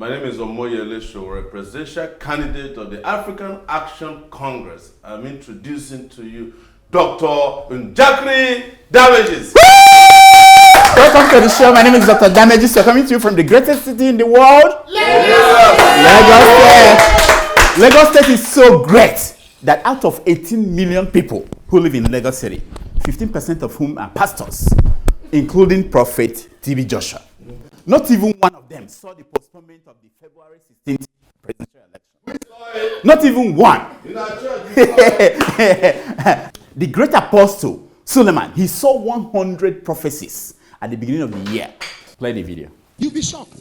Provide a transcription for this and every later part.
My name is Omoyele Shore, presidential candidate of the African Action Congress. I'm introducing to you Dr. Njakri Damages. Welcome to the show. My name is Dr. Damages. We're coming to you from the greatest city in the world, Lagos State. Lagos State is so great that out of 18 million people who live in Lagos City, 15% of whom are pastors, including Prophet T.B. Joshua. Not even one of them saw the postponement of the February 16th presidential election. Not even one. The great apostle Suleiman, he saw 100 prophecies at the beginning of the year. Play the video. You'll be shocked.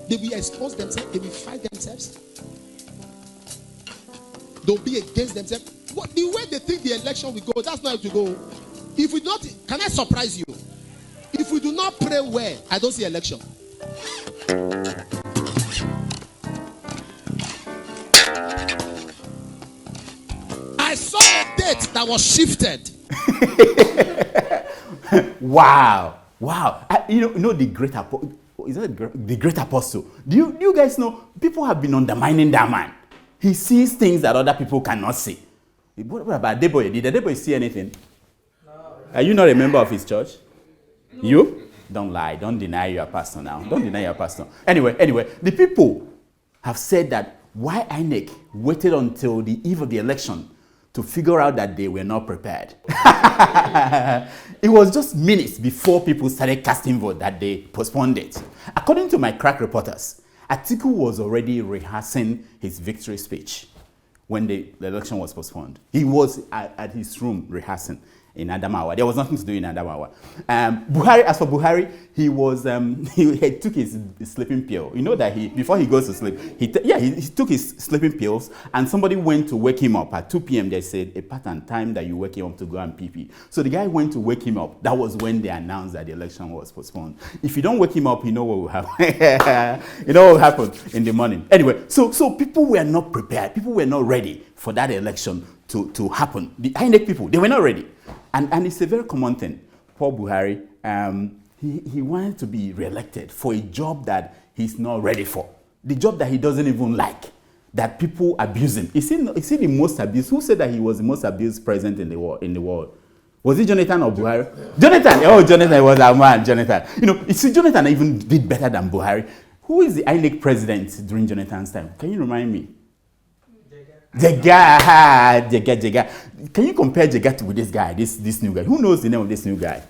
They will expose themselves. They will fight themselves. They'll be against themselves. What, the way they think the election will go, that's not how to go. If we not, can I surprise you? If we do not pray well, I don't see election. I saw a date that was shifted. Wow. You know the great apostle. Is that the great apostle? Do you guys know people have been undermining that man? He sees things that other people cannot see. What about Adeboye? Did Adeboye see anything? No. Are you not a member of his church? No. You? Don't lie. Don't deny your pastor now. Don't deny your pastor. Anyway, the people have said that why INEC waited until the eve of the election to figure out that they were not prepared. It was just minutes before people started casting vote that they postponed it. According to my crack reporters, Atiku was already rehearsing his victory speech when the election was postponed. He was at his room rehearsing in Adamawa. There was nothing to do in Adamawa. Buhari, as for Buhari, he was he took his sleeping pill. You know that before he goes to sleep, he took his sleeping pills, and somebody went to wake him up at 2 p.m. They said a pattern time that you wake him up to go and pee. So the guy went to wake him up. That was when they announced that the election was postponed. If you don't wake him up, you know what will happen. You know what will happen in the morning. Anyway, so people were not prepared. People were not ready for that election to happen. The INEC people, they were not ready. And it's a very common thing. Paul Buhari, he wanted to be re-elected for a job that he's not ready for. The job that he doesn't even like, that people abuse him. Is he the most abused? Who said that he was the most abused president in the world? Was it Jonathan or Buhari? Yeah. Jonathan was our man, Jonathan. You know, you see, Jonathan even did better than Buhari. Who is the INEC president during Jonathan's time? Can you remind me? Jega. Can you compare Jega with this guy, this new guy? Who knows the name of this new guy?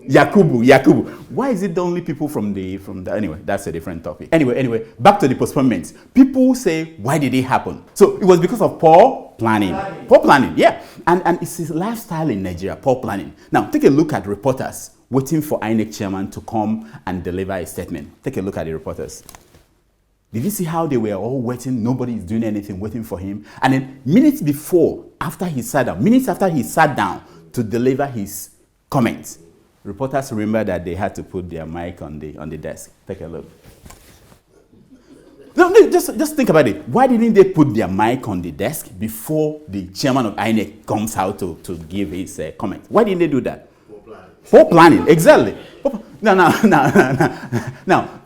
Yakubu. Why is it the only people from the anyway, that's a different topic. Anyway, back to the postponement. People say, why did it happen? So it was because of poor planning. Poor planning, yeah. And it's his lifestyle in Nigeria, poor planning. Now, take a look at reporters waiting for INEC chairman to come and deliver a statement. Take a look at the reporters. Did you see how they were all waiting? Nobody is doing anything, waiting for him. And then minutes after he sat down to deliver his comments, reporters remember that they had to put their mic on the desk. Take a look. No, just think about it. Why didn't they put their mic on the desk before the chairman of INEC comes out to give his comment? Why didn't they do that? Poor planning, exactly. Now,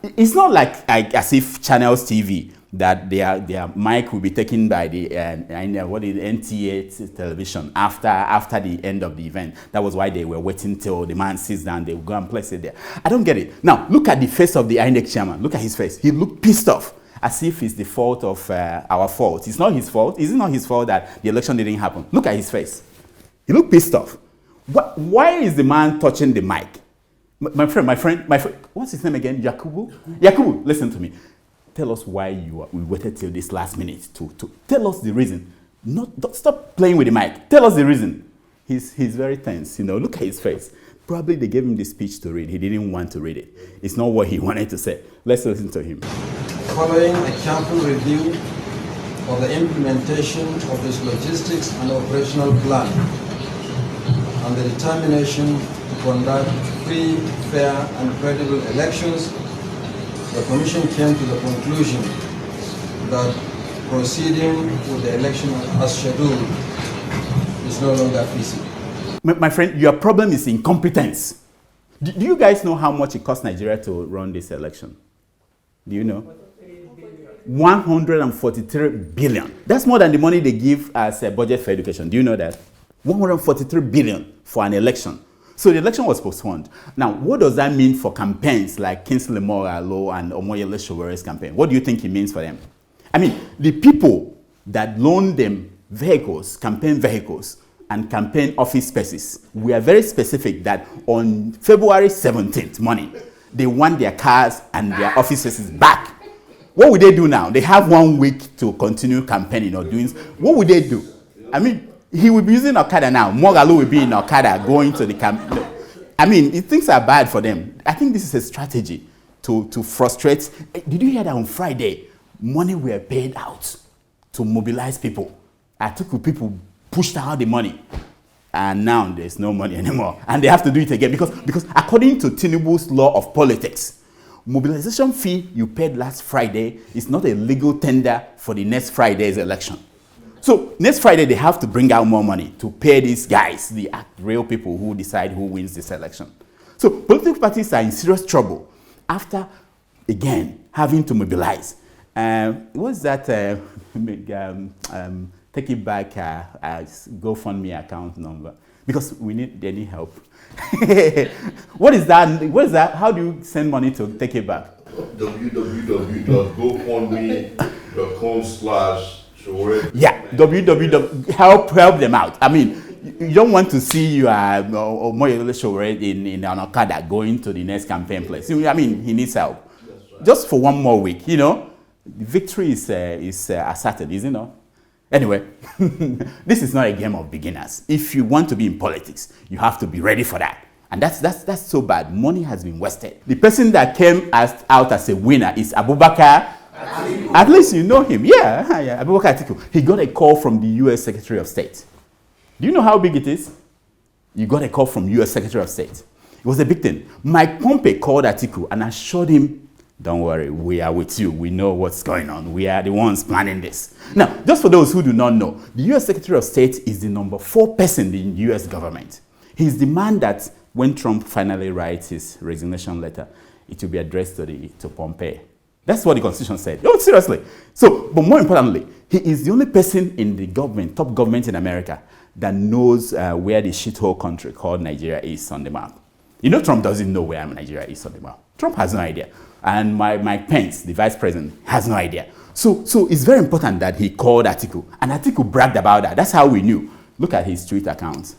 it's not like as if Channels TV that their mic will be taken by the NTA television after the end of the event. That was why they were waiting till the man sits down. They will go and place it there. I don't get it. Now, look at the face of the INEC chairman. Look at his face. He looked pissed off, as if it's the fault of our fault. It's not his fault. Is it not his fault that the election didn't happen? Look at his face. He looked pissed off. Why is the man touching the mic? My friend, what's his name again? Yakubu, listen to me. Tell us why we waited till this last minute to tell us the reason. Don't stop playing with the mic. Tell us the reason. He's very tense, you know. Look at his face. Probably they gave him the speech to read. He didn't want to read it. It's not what he wanted to say. Let's listen to him. Following a careful review of the implementation of this logistics and operational plan, and the determination to conduct free, fair, and credible elections, the Commission came to the conclusion that proceeding with the election as scheduled is no longer feasible. My friend, your problem is incompetence. Do you guys know how much it cost Nigeria to run this election? Do you know? 143 billion. That's more than the money they give as a budget for education. Do you know that? 143 billion for an election. So the election was postponed. Now, what does that mean for campaigns like Kingsley Moghalu and Omoyele Showere's campaign? What do you think it means for them? I mean, the people that loaned them vehicles, campaign vehicles, and campaign office spaces, we are very specific that on February 17th morning, they want their cars and their office spaces back. What would they do now? They have 1 week to continue campaigning or doing. What would they do? I mean, he will be using Okada now. Moghalu will be in Okada going to the camp. I mean, things are bad for them. I think this is a strategy to frustrate. Did you hear that on Friday, money were paid out to mobilize people? Atiku people pushed out the money. And now there's no money anymore. And they have to do it again because according to Tinubu's law of politics, mobilization fee you paid last Friday is not a legal tender for the next Friday's election. So next Friday, they have to bring out more money to pay these guys, the real people who decide who wins this election. So political parties are in serious trouble after, again, having to mobilize. What's that? Take it back, GoFundMe account number. Because they need help. What is that? How do you send money to take it back? www.gofundme.com/Showere. Yeah, www. Help them out. I mean, you don't want to see you Omoyele Showere in an Okada going to the next campaign place. I mean, he needs help. Right. Just for 1 more week, you know. The victory is asserted, isn't it? Anyway, this is not a game of beginners. If you want to be in politics, you have to be ready for that. And that's so bad. Money has been wasted. The person that came out as a winner is Abubakar Atiku. At least you know him. Yeah, Abubakar Atiku. He got a call from the U.S. Secretary of State. Do you know how big it is? You got a call from U.S. Secretary of State. It was a big thing. Mike Pompeo called Atiku and assured him, don't worry, we are with you. We know what's going on. We are the ones planning this. Now, just for those who do not know, the U.S. Secretary of State is the number 4 person in the U.S. government. He's the man that, when Trump finally writes his resignation letter, it will be addressed to Pompeo. That's what the Constitution said. No, seriously. So, but more importantly, he is the only person in the government, top government in America, that knows where the shithole country called Nigeria is on the map. You know, Trump doesn't know where Nigeria is on the map. Trump has no idea. And Mike Pence, the vice president, has no idea. So it's very important that he called Atiku. And Atiku bragged about that. That's how we knew. Look at his Twitter account.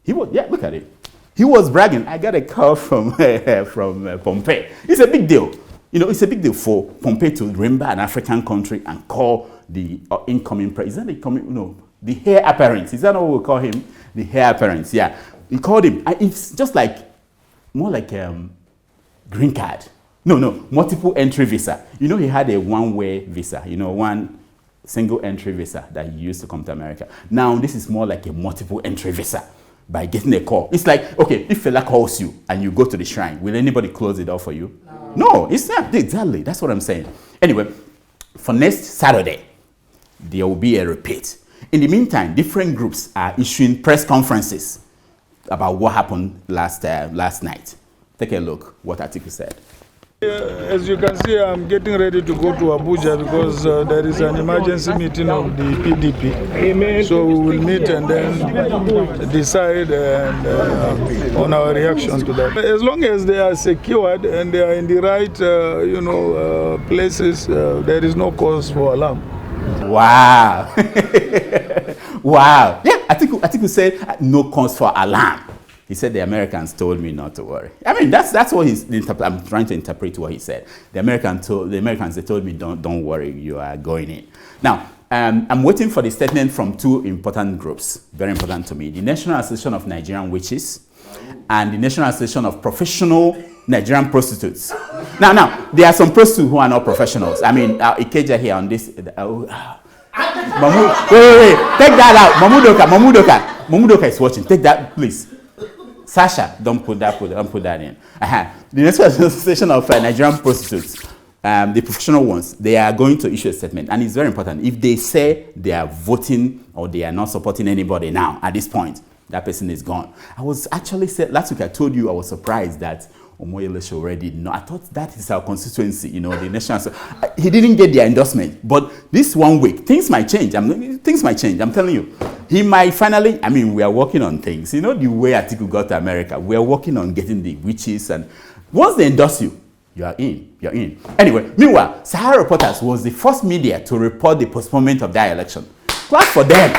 Look at it. He was bragging. I got a call from Pompeo. It's a big deal. You know, it's a big deal for Pompeo to remember an African country and call the incoming president. Is that the incoming? No, the heir apparent. Is that what we call him? The heir apparent. Yeah, he called him. It's just like more like green card. No, multiple entry visa. You know, he had a one-way visa. You know, one single entry visa that he used to come to America. Now this is more like a multiple entry visa. By getting a call, it's like, okay, if Fela calls you and you go to the shrine, will anybody close the door for you? No, it's not. Exactly, that's what I'm saying. Anyway, for next Saturday, there will be a repeat. In the meantime, different groups are issuing press conferences about what happened last night. Take a look what Atiku said. As you can see, I'm getting ready to go to Abuja because there is an emergency meeting of the PDP. So we will meet and then decide on our reaction to that. As long as they are secured and they are in the right, places, there is no cause for alarm. Wow. Wow. Yeah, Atiku said no cause for alarm. He said the Americans told me not to worry. I mean, that's what I'm trying to interpret what he said. The Americans they told me don't worry, you are going in. Now, I'm waiting for the statement from 2 important groups, very important to me: the National Association of Nigerian Witches and the National Association of Professional Nigerian Prostitutes. Now, there are some prostitutes who are not professionals. I mean, Agege here on this. Wait, take that out. Mamudoka is watching. Take that, please. Sasha, don't put that in. The National Association of Nigerian Prostitutes, the professional ones, they are going to issue a statement, and it's very important. If they say they are voting or they are not supporting anybody now, at this point, that person is gone. I was actually said last week, I told you I was surprised that Omoyele already. No, I thought that is our constituency, you know, the national. He didn't get their endorsement, but this 1 week, things might change. Things might change. I'm telling you, he might finally. I mean, we are working on things. You know, the way Atiku got to America, we are working on getting the witches, and once they endorse you, you are in. You're in. Anyway, meanwhile, Sahara Reporters was the first media to report the postponement of that election. Clap for them.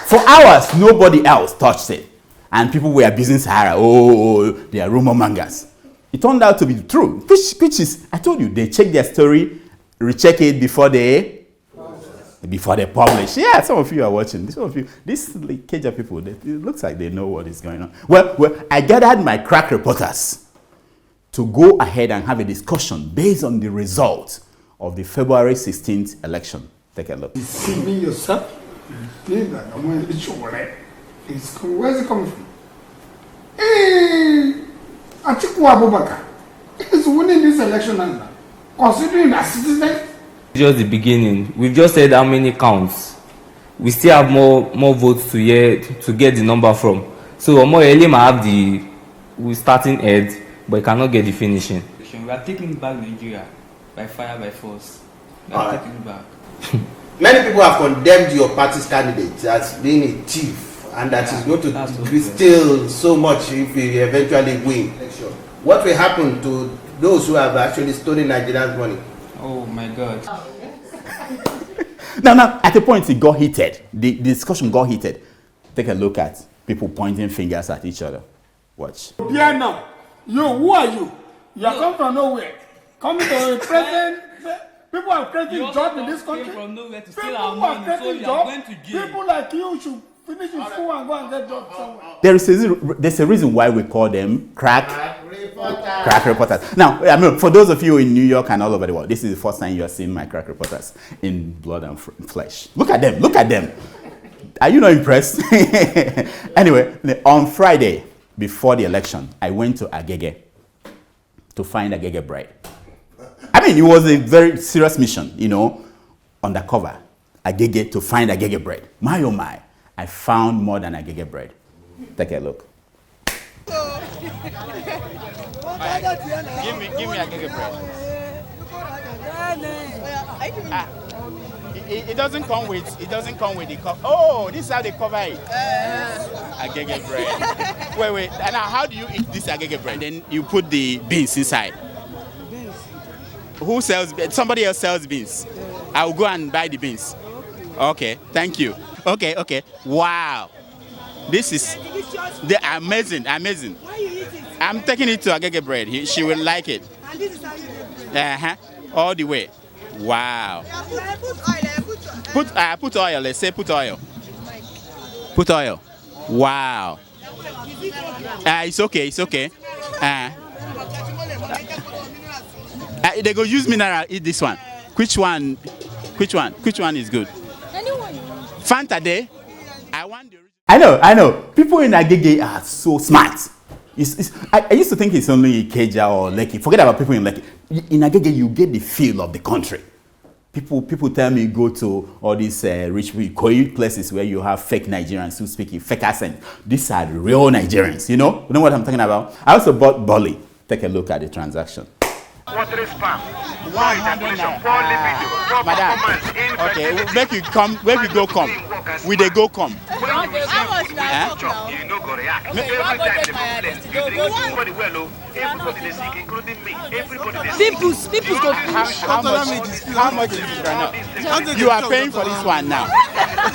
For hours, nobody else touched it. And people were abusing Sahara. Oh, they are rumor mongers. It turned out to be true. Which is, I told you, they check their story, recheck it before they publish. Yeah, some of you are watching. Some of you, this Agege people, it looks like they know what is going on. Well, I gathered my crack reporters to go ahead and have a discussion based on the results of the February 16th election. Take a look. Deceiving yourself? Where's it coming from? Atiku Abubakar is winning this election now, considering that citizen. Just the beginning. We've just said how many counts. We still have more votes to get the number from. So Omoyele might have we're starting head, but he cannot get the finishing. We are taking back Nigeria by fire, by force. We are taking it back. Many people have condemned your party's candidate as being a thief, and that is going to be still so much if we eventually win. What will happen to those who have actually stolen Nigerians' money? Oh my God. Now, at a point it got heated. The discussion got heated. Take a look at people pointing fingers at each other. Watch. Here now, who are you? You are come from nowhere. Coming to a present. People are creating jobs in this country. From nowhere to steal People our who are money, so creating you are going jobs. to jail. People like you should finish in school and go and get jobs somewhere. There's a reason why we call them crack reporters. Now, I mean, for those of you in New York and all over the world, this is the first time you are seeing my crack reporters in blood and flesh. Look at them. Look at them. Are you not impressed? Anyway, on Friday before the election, I went to Agege to find Agege bread. I mean, it was a very serious mission, you know, undercover, Agege, to find Agege bread. My oh my, I found more than Agege bread. Take a look. Give me Agege bread. It doesn't come with the cover. Oh, this is how they cover it. Agege bread. Wait. And now how do you eat this Agege bread? Then you put the beans inside. Who sells? Somebody else sells beans. I will go and buy the beans. Okay, thank you. Okay. Wow, this is amazing. I'm taking it to Agege bread. She will like it. And this is how you do it. All the way. Wow. Put oil. Let's say put oil. Put oil. Wow. It's okay. They go use mineral. Eat this one. Which one is good? Anyone you want. Fanta Day. I know. People in Agege are so smart. I used to think it's only Ikeja or Lekki. Forget about people in Lekki. In Agege, you get the feel of the country. People tell me go to all these rich Koyi places where you have fake Nigerians who speak a fake accent. These are the real Nigerians, you know? You know what I'm talking about? I also bought boli. Take a look at the transaction. Water spam. Why that we should poorly video. Madam, okay, make you come, where we go come. We they go come. How much now? You know go react. Every time they complain, everybody well, everybody they seek, including me. Everybody they seek. People go push. How much is it right now? You are paying for this one now.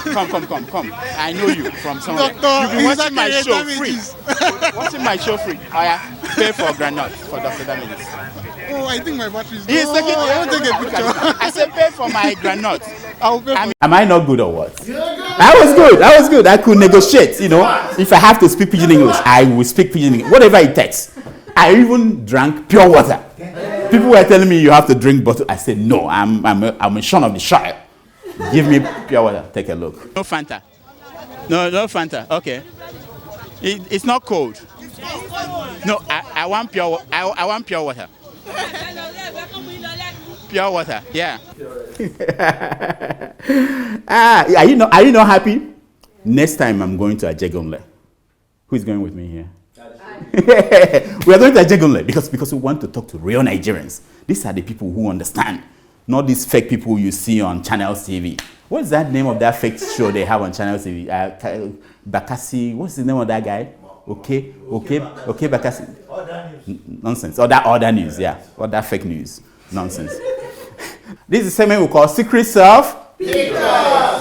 Come. I know you from somewhere. You've been watching my show free. Watching my show free. Oh yeah, pay for granite for Dr. Damages. Oh, I think my battery is He's taking. I want to take a picture. I said pay for my granite. I'll pay for. Am I not good or what? I was good. I could negotiate, you know. If I have to speak pidgin English, I will speak pidgin English. Whatever it takes. I even drank pure water. People were telling me you have to drink bottle. I said no. I'm a son of the Shire. Give me pure water. Take a look. No Fanta. No Fanta. Okay. It's not cold. No, I want pure. I want pure water. Pure water, yeah. Are you not happy? Next time I'm going to Agege. Who is going with me here? We are going to Agege because we want to talk to real Nigerians. These are the people who understand, not these fake people you see on Channels TV. What's that name of that fake show they have on Channels TV? Bakassi, what's the name of that guy? Okay, Bakassi. Nonsense. Other news, yeah. Other fake news. Nonsense. This is the segment we call Secrets of Pictures.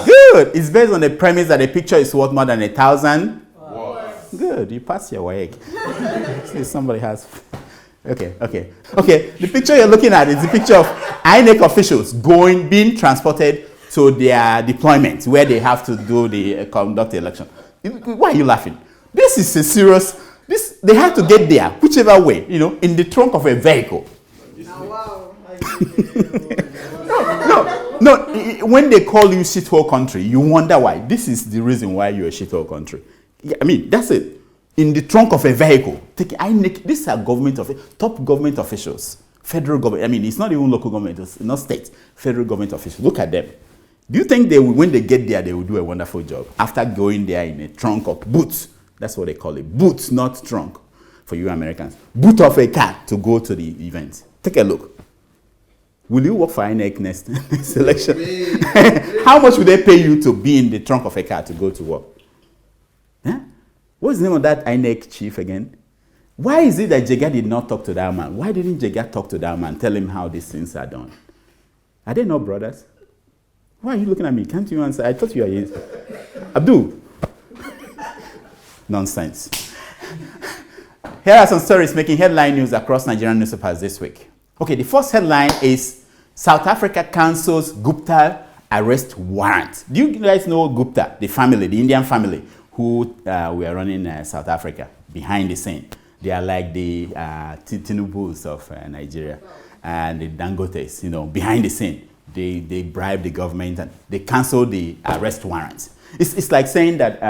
Good. It's based on the premise that a picture is worth more than 1,000 words. Good. You passed your WAEC. See, somebody has. Okay. The picture you're looking at is the picture of INEC officials being transported to their deployment where they have to conduct the election. Why are you laughing? This is a serious. They had to get there, whichever way, in the trunk of a vehicle. No. When they call you shithole country, you wonder why. This is the reason why you're a shithole country. I mean, that's it. In the trunk of a vehicle. These are top government officials. Federal government. I mean, it's not even local government. It's not state. Federal government officials. Look at them. Do you think when they get there, they will do a wonderful job? After going there in a trunk of boots. That's what they call it. Boots, not trunk. For you Americans. Boot of a car to go to the event. Take a look. Will you work for INEC next election? How much would they pay you to be in the trunk of a car to go to work? Huh? What's the name of that INEC chief again? Why is it that Agege did not talk to that man? Why didn't Agege talk to that man, tell him how these things are done? Are they not brothers? Why are you looking at me? Can't you answer? I thought you were his. Abdul. Nonsense. Here are some stories making headline news across Nigerian newspapers this week. Okay, the first headline is South Africa cancels Gupta arrest warrant. Do you guys know Gupta, the family, the Indian family, who were running South Africa behind the scene? They are like the Tinubus of Nigeria and the Dangotes, behind the scene. They bribe the government and they cancel the arrest warrants. It's like saying that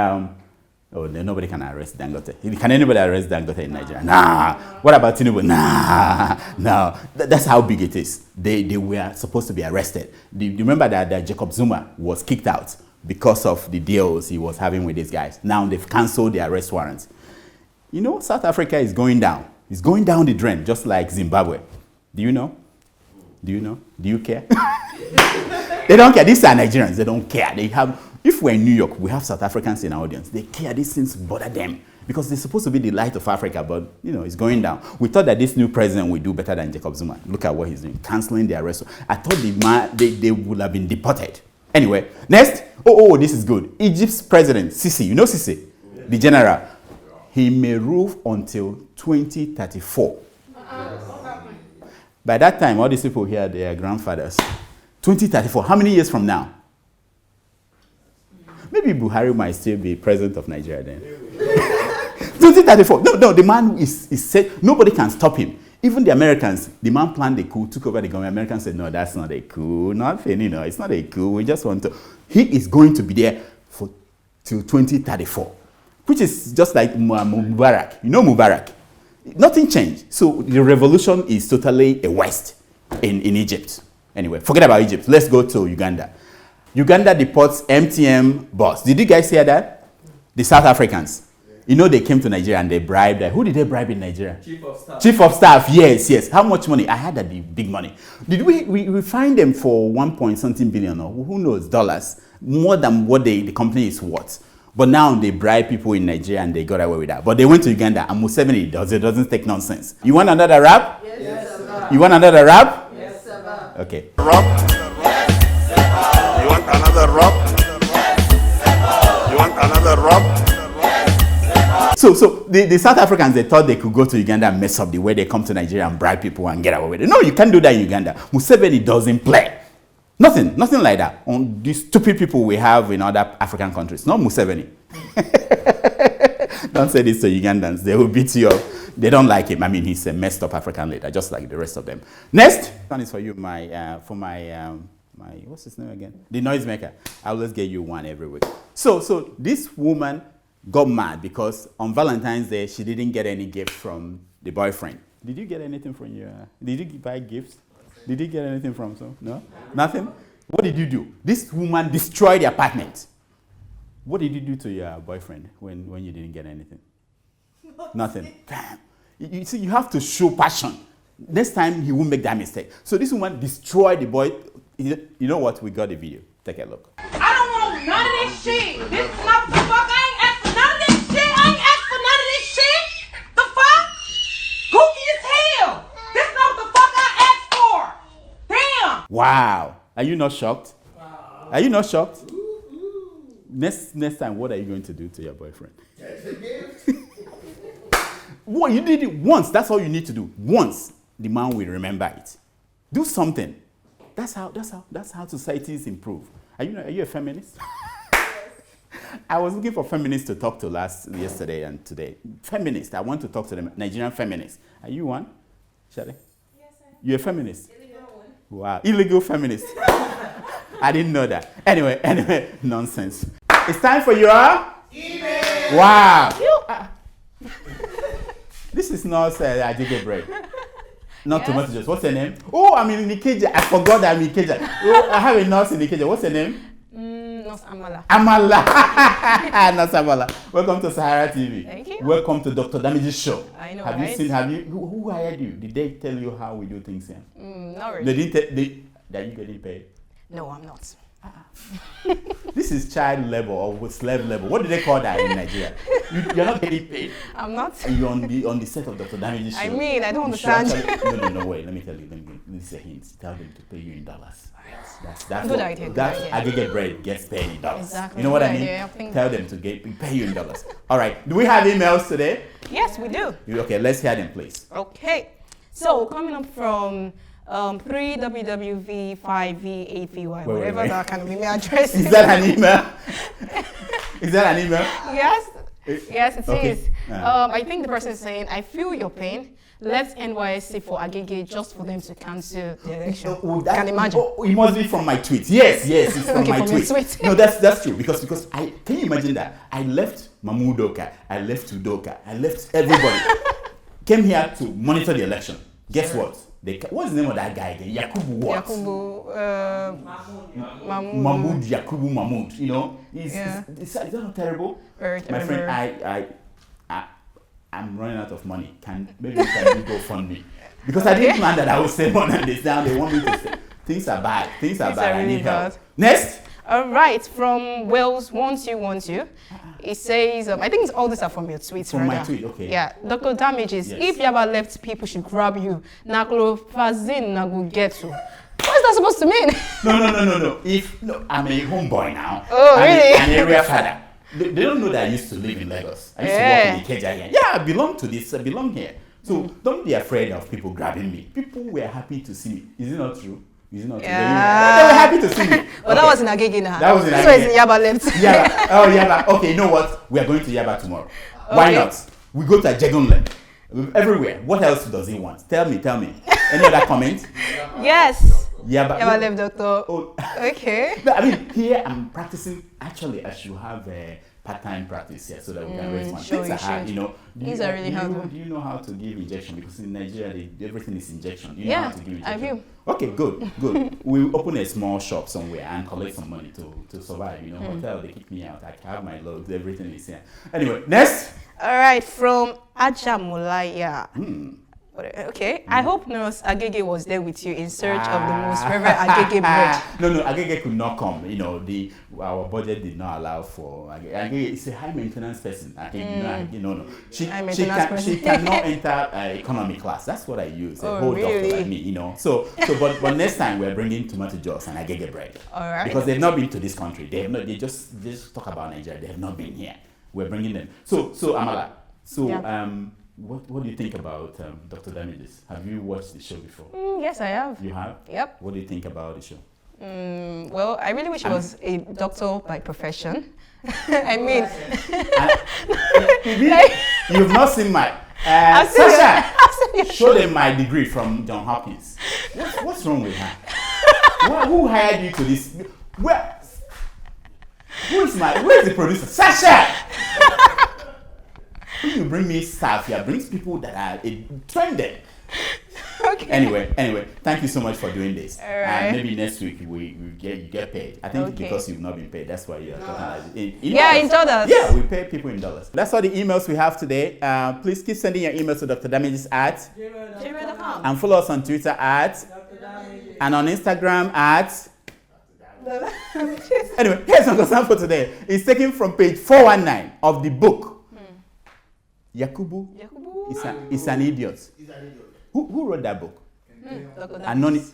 nobody can arrest Dangote. Can anybody arrest Dangote in Nigeria? Nah. What about Tinubu? Nah. No. That's how big it is. They were supposed to be arrested. Do you remember that Jacob Zuma was kicked out because of the deals he was having with these guys? Now they've cancelled the arrest warrants. South Africa is going down. It's going down the drain, just like Zimbabwe. Do you know? Do you care? They don't care. These are Nigerians. They don't care. If we're in New York, we have South Africans in our audience. They care. These things bother them because they're supposed to be the light of Africa, but it's going down. We thought that this new president will do better than Jacob Zuma. Look at what he's doing, canceling the arrest. I thought they would have been deported. Anyway, next. This is good. Egypt's president, Sisi. You know Sisi, the general. He may rule until 2034. By that time, all these people here, they are grandfathers. 2034. How many years from now? Maybe Buhari might still be president of Nigeria then. 2034. No, the man is set. Nobody can stop him. Even the Americans, the man planned a coup, took over the government. Americans said, no, that's not a coup. Nothing, it's not a coup. We just want to. He is going to be there till 2034, which is just like Mubarak. You know Mubarak? Nothing changed. So the revolution is totally a waste in Egypt. Anyway, forget about Egypt. Let's go to Uganda. Uganda deports MTM boss. Did you guys hear that? The South Africans. They came to Nigeria and they bribed. Who did they bribe in Nigeria? Chief of Staff. Chief of Staff, yes. How much money? I had that big money. Did we find them for 1.something billion or who knows, dollars? More than what the company is worth. But now they bribe people in Nigeria and they got away with that. But they went to Uganda and Museveni doesn't take nonsense. You want another rap? Yes, sir. You want another rap? Yes, sir. Okay. Rap? Yes, sir. You want another rap? Yes, sir. You want another rap? So the South Africans, they thought they could go to Uganda and mess up the way they come to Nigeria and bribe people and get away with it. No, you can't do that in Uganda. Museveni doesn't play. Nothing like that. On these stupid people we have in other African countries. Not Museveni. Don't say this to Ugandans. They will beat you up. They don't like him. I mean, he's a messed up African leader, just like the rest of them. Next one is for you, my what's his name again? The noisemaker. I always get you one every week. So this woman got mad because on Valentine's Day she didn't get any gift from the boyfriend. Did you get anything from your? Did you buy gifts? Did you get anything from some? No? Nothing? What did you do? This woman destroyed the apartment. What did you do to your boyfriend when you didn't get anything? Nothing. Damn. You see, you have to show passion. Next time, he won't make that mistake. So this woman destroyed the boy. You know what? We got the video. Take a look. I don't want none of this shit. This motherfucker ain't asked for none of this shit. I ain't asked for none of this shit. The fuck? Goofy as hell. This is not the fuck I asked for. Damn. Wow. Are you not shocked? Wow. Are you not shocked? Next time, what are you going to do to your boyfriend? What you did it once. That's all you need to do. Once, the man will remember it. Do something. That's how societies improve. Are you a feminist? I was looking for feminists to talk to yesterday and today. Feminists. I want to talk to them. Nigerian feminists. Are you one? Shall I? Yes, sir. You're a feminist? Illegal one. Wow. Illegal feminist. I didn't know that. Anyway, nonsense. It's time for your email. Wow. This is not Agege bread. Not tomato juice. What's her name? Oh, I'm in Agege. I forgot that I'm in Agege. Oh, I have a nurse in Agege. What's her name? Nurse Amala. Amala. Nurse Amala. Welcome to SaharaTV. Thank you. Welcome to Dr. Damage's show. I know, Have you who hired you? Did they tell you how we do things here? Not really. They didn't that you getting paid? No, I'm not. This is child labor or slave labor. What do they call that in Nigeria? You're not getting paid. I'm not. You're on the set of Dr. Damage's show. I mean, I don't understand. No, wait. Let me tell you. This is a hint. Tell them to pay you in dollars. That's good idea. That's Agege bread gets paid in dollars. Exactly. You know what I mean? Tell them to pay you in dollars. All right. Do we have emails today? Yes, we do. Okay, let's hear them, please. Okay. So coming up from 3WWV5V8VY, whatever that kind of email address is. Is that an email? Is that an email? Yes. Yes, it okay. is. I think the person is saying, I feel your pain. Left NYSC for Agege just for them to cancel the election. Can imagine. It must be from my tweet. Yes, it's from okay, my from tweet. No, that's true because can you imagine that? I left Mamudoka, I left Udoka, I left everybody. Came here to monitor the election. Guess what? What's the name of that guy again? Yakubu what? Mahmoud Yakubu Mahmoud. You know, is that not terrible? Very terrible. My friend, I'm running out of money. Maybe you can go fund me because I didn't plan that I would say more than this. Now they want me to say things are bad. Things are bad. Really I need help. Next. All right, from Wales 1212, it says, I think all these are from your tweets. From my tweet, okay. Yeah, Dr. Damages, if Yaba left, people should grab you. Naklofazin nagu get you. What's that supposed to mean? No. I'm a homeboy now. Oh, really? I'm an area father. They don't know that I used to live in Lagos. I used to work in Agege here. Yeah, I belong to this. I belong here. So don't be afraid of people grabbing me. People were happy to see me. Is it not true? Is it not true? They were happy to see me. Well, that was in Agege now. That was in Agege. So it's in Yaba left. Yaba. Oh, Yaba. Okay, you know what? We are going to Yaba tomorrow. Okay. Why not? We go to Ajegunle. Everywhere. What else does he want? Tell me. Any other comment? Yes. Yaba left, doctor. Oh. Okay. No, I mean, here I'm practicing. Actually, I should have a part-time practice here so that we can raise money. Sure, things are hard, you know. These are really hard. Do you know how to give injection? Because in Nigeria, everything is injection. Do you know how to give injection? I do. Okay, good. We'll open a small shop somewhere and collect some money to survive. You know, hotel, they kick me out. I have my loads, everything is here. Anyway, next. All right, from Ajamulaya. Okay, I hope Nurse Agege was there with you in search of the most favorite Agege bread. No, Agege could not come. You know, our budget did not allow for Agege. Agege is a high maintenance person. No. She cannot enter economy class. That's what I use. A whole doctor like me, you know. So, but next time we're bringing tomato juice and Agege bread. All right. Because they've not been to this country. They just talk about Nigeria. They have not been here. We're bringing them. So Amala. What do you think about Dr. Damages? Have you watched the show before? Yes, I have. You have? Yep. What do you think about the show? Well, I really wish I was a doctor by profession. I mean... You've not seen my... Sasha, show them my degree from John Hopkins. What's wrong with her? Who hired you to this? Where's the producer? Sasha! When you bring me staff here, brings people that are trended. Okay. Anyway, thank you so much for doing this. All right. Maybe next week you get paid. I think because you've not been paid, that's why you're talking like in dollars. Yeah, we pay people in dollars. That's all the emails we have today. Please keep sending your emails to Dr. Damages at gmail.com. and follow us on Twitter at and on Instagram at. Anyway, here's an example for today. It's taken from page 419 of the book. Yakubu is an idiot. Who wrote that book? Anonymous.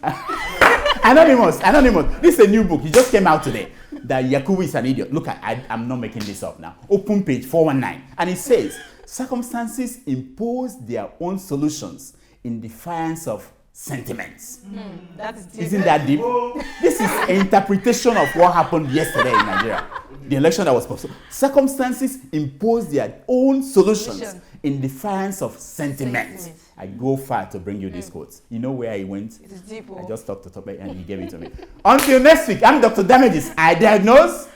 This is a new book. It just came out today. That Yakubu is an idiot. Look, I'm not making this up now. Open page 419. And it says, circumstances impose their own solutions in defiance of sentiments. That's deep. Isn't that deep? This is an interpretation of what happened yesterday in Nigeria. The election that was postponed. Circumstances impose their own solutions in defiance of sentiments. I go far to bring you these quotes. You know where he went? It is deep. I just talked to Tope and he gave it to me. Until next week, I'm Dr. Damages. I diagnose.